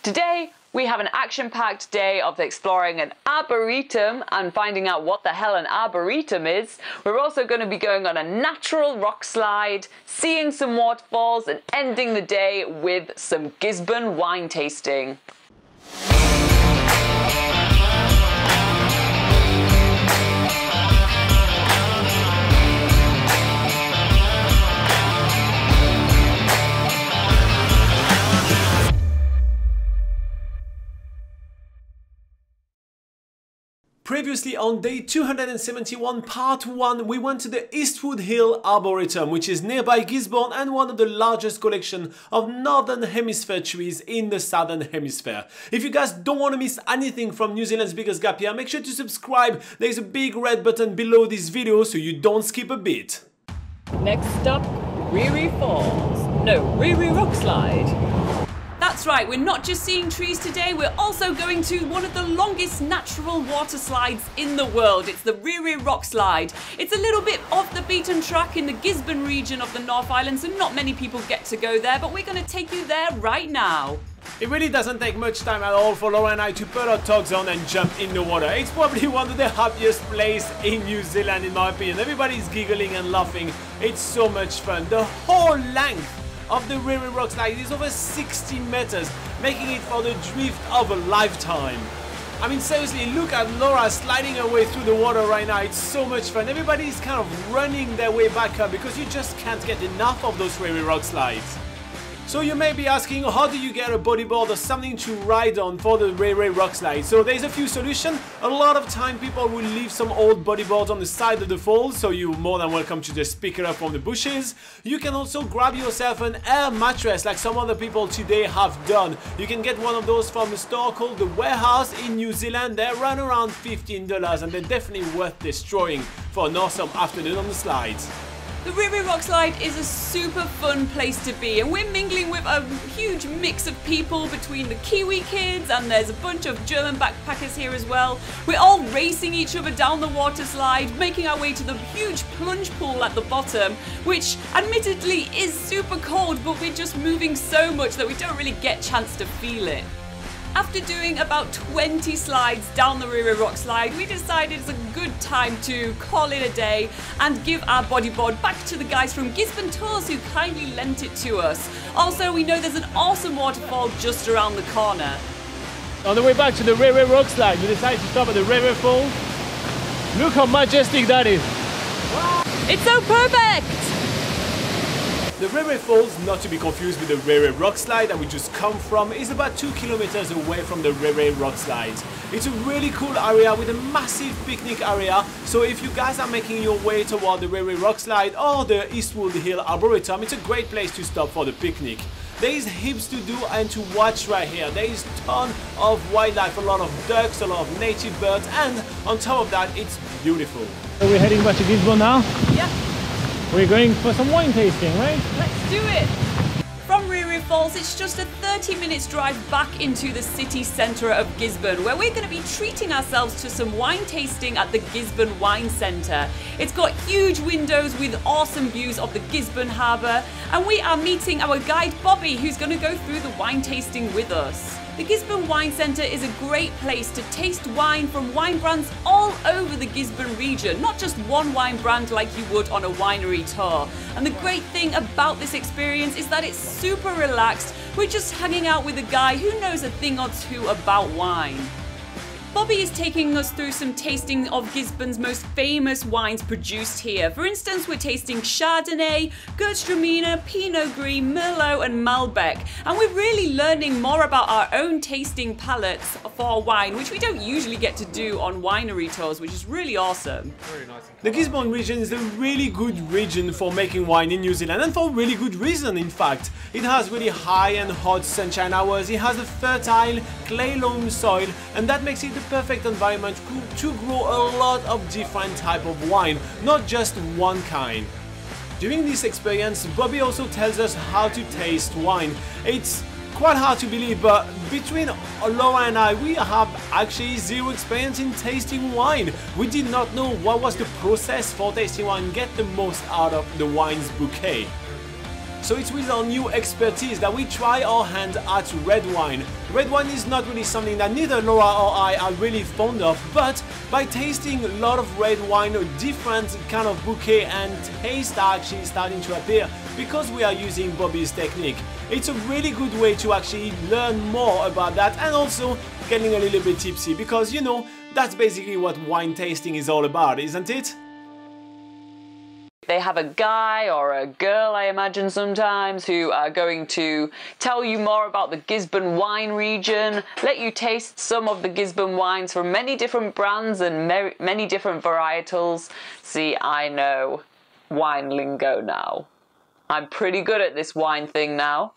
Today, we have an action-packed day of exploring an arboretum and finding out what the hell an arboretum is. We're also going to be going on a natural rock slide, seeing some waterfalls, and ending the day with some Gisborne wine tasting. Previously on day 271 part 1 we went to the Eastwood Hill Arboretum, which is nearby Gisborne and one of the largest collection of Northern Hemisphere trees in the Southern Hemisphere. If you guys don't want to miss anything from New Zealand's biggest gap year, make sure to subscribe. There's a big red button below this video so you don't skip a bit. Next up, Rere Falls. No, Rere Rockslide. That's right, we're not just seeing trees today, we're also going to one of the longest natural water slides in the world. It's the Rere Rockslide. It's a little bit off the beaten track in the Gisborne region of the North Island, so not many people get to go there, but we're going to take you there right now. It really doesn't take much time at all for Laura and I to put our togs on and jump in the water. It's probably one of the happiest places in New Zealand in my opinion. Everybody's giggling and laughing. It's so much fun. The whole length of the Rere Rockslide is over 60 meters, making it for the drift of a lifetime. I mean, seriously, look at Laura sliding her way through the water right now. It's so much fun. Everybody's kind of running their way back up because you just can't get enough of those Rere Rockslides. So you may be asking, how do you get a bodyboard or something to ride on for the Rere Rockslide? So there's a few solutions. A lot of time people will leave some old bodyboards on the side of the falls, so you're more than welcome to just pick it up from the bushes. You can also grab yourself an air mattress like some other people today have done. You can get one of those from a store called The Warehouse in New Zealand. They run around $15 and they're definitely worth destroying for an awesome afternoon on the slides. The Rere Rockslide is a super fun place to be, and we're mingling with a huge mix of people between the Kiwi kids and there's a bunch of German backpackers here as well. We're all racing each other down the water slide, making our way to the huge plunge pool at the bottom, which admittedly is super cold, but we're just moving so much that we don't really get a chance to feel it. After doing about 20 slides down the Rere Rockslide, we decided it's a good time to call it a day and give our bodyboard back to the guys from Gisborne Tours who kindly lent it to us. Also, we know there's an awesome waterfall just around the corner. On the way back to the Rere Rockslide, we decided to stop at the Rere Falls. Look how majestic that is. It's so perfect! The Rere Falls, not to be confused with the Rere Rockslide that we just come from, is about 2 kilometers away from the Rere Rockslide. It's a really cool area with a massive picnic area, so if you guys are making your way toward the Rere Rockslide or the Eastwood Hill Arboretum, it's a great place to stop for the picnic. There is heaps to do and to watch right here. There is a ton of wildlife, a lot of ducks, a lot of native birds, and on top of that, it's beautiful. So we're heading back to Gisborne now? Yeah. We're going for some wine tasting, right? Let's do it! From Rere Falls, it's just a 30 minutes drive back into the city centre of Gisborne, where we're going to be treating ourselves to some wine tasting at the Gisborne Wine Centre. It's got huge windows with awesome views of the Gisborne Harbour, and we are meeting our guide Bobby, who's going to go through the wine tasting with us. The Gisborne Wine Centre is a great place to taste wine from wine brands all over the Gisborne region, not just one wine brand like you would on a winery tour. And the great thing about this experience is that it's super relaxed. We're just hanging out with a guy who knows a thing or two about wine. Bobby is taking us through some tasting of Gisborne's most famous wines produced here. For instance, we're tasting Chardonnay, Gewürztraminer, Pinot Gris, Merlot and Malbec. And we're really learning more about our own tasting palates for wine, which we don't usually get to do on winery tours, which is really awesome. Very nice. The Gisborne region is a really good region for making wine in New Zealand, and for really good reason in fact. It has really high and hot sunshine hours, it has a fertile clay loam soil, and that makes it the perfect environment to grow a lot of different type of wine, not just one kind. During this experience, Bobby also tells us how to taste wine. It's quite hard to believe, but between Laura and I, we have actually zero experience in tasting wine. We did not know what was the process for tasting wine and get the most out of the wine's bouquet. So it's with our new expertise that we try our hand at red wine. Red wine is not really something that neither Laura or I are really fond of, but by tasting a lot of red wine, different kind of bouquet and taste are actually starting to appear because we are using Bobby's technique. It's a really good way to actually learn more about that and also getting a little bit tipsy because, you know, that's basically what wine tasting is all about, isn't it? They have a guy or a girl, I imagine sometimes, who are going to tell you more about the Gisborne wine region, let you taste some of the Gisborne wines from many different brands and many different varietals. See, I know wine lingo now. I'm pretty good at this wine thing now.